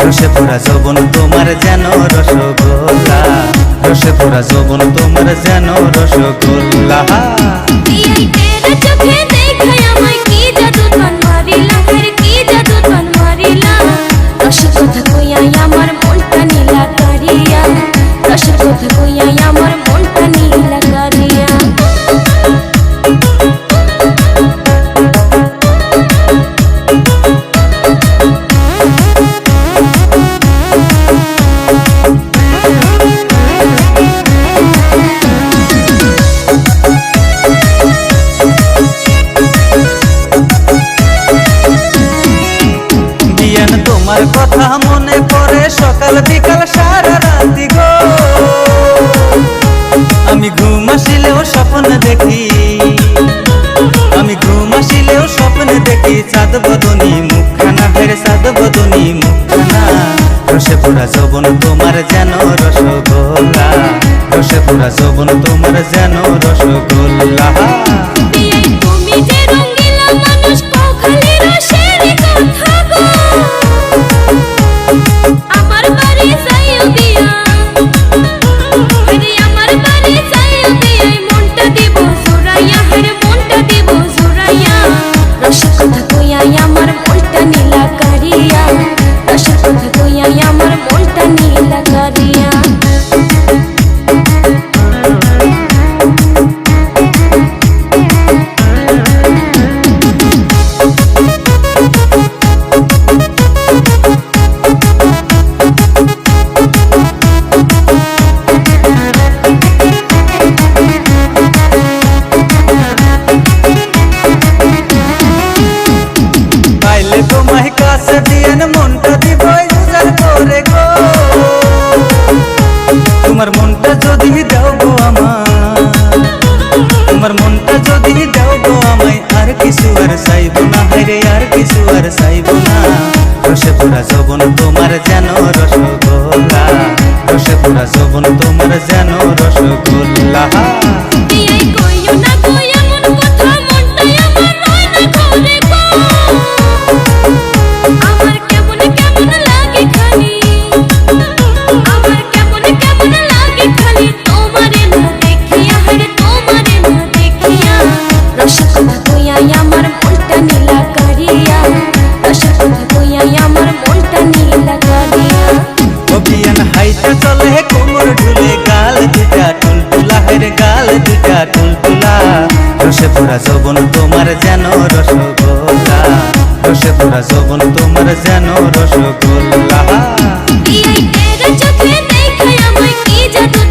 রসে ভরা যৌবন তোমার যেন রসগোল্লা, রসে ভরা যৌবন তোমার যেন রসগোল্লা। চোখে দেখায় আমায় কি জাদু তান মারিলা, কি জাদু তান মারিলা। রসের কথা কইয়াই আমার মনটা নীলা কারিয়া, রসের কথা কইয়াই আমার মনটা নীলা কারিয়া। তোমার কথা মনে পড়ে সকাল বিকাল সারা রাতি গো, আমি ঘুম আসিলেও স্বপ্ন দেখি, আমি ঘুম আসিলেও স্বপ্ন দেখি চাঁদ বদনী মুখখানা, ফের চাঁদ বদনী মুখখানা। রসে ভরা যৌবন তোমার যেন রসগোল্লা, রসে ভরা যৌবন তোমার যেন রসগোল্লা। তুমি যে রঙিলা মানুষ কও খালি রসের কথা গো, আমার বাড়ি যাইও দিয়া, আমার বাড়ি যাইও দিয়া, মনটা দিব জোড়াইয়া, হরে মনটা দিব জোড়াইয়া। রসের কথা কইয়াই আমার মনটা নীলা কারিয়া, রসের কথা কইয়াই আমার মনটা নীলা কারিয়া। তোমায় কাছে দিয়েন মনটা দিব উজাড় করে গো, তোমার মনটা যদি দাও গো আমার, তোমার মনটা যদি দাও গো আমায়, আর কিছু আর চাইব না, হায়রে আর কিছু আর চাইব না। রসে ভরা যৌবন তোমার যেন রসগোল্লা, রসে ভরা যৌবন তোমার যেন রসগোল্লা। কইও না কই এমন কথা, মনটাই আমার রয় না ঘরে গো, আমার কেমন কেমন লাগে খালি, আমার কেমন কেমন লাগে খালি তোমারে না দেখিয়া, হরে তোমারে না দেখিয়া। রসের কথা কইয়াই আমার মনটা নীলা কারিয়া, রসের কথা কইয়াই আমার মনটা নীলা কারিয়া। অভিয়ান হাইটা চলে কোমর ঢুলে, গাল দুটা টুলটুলা, হরে গাল দুটা টুলটুলা। রসে ভরা যৌবন তোমার যেন রসগোল্লা, রসে ভরা যৌবন তোমার যেন রসগোল্লা। চোখে দেখায় আমায় কি জাদু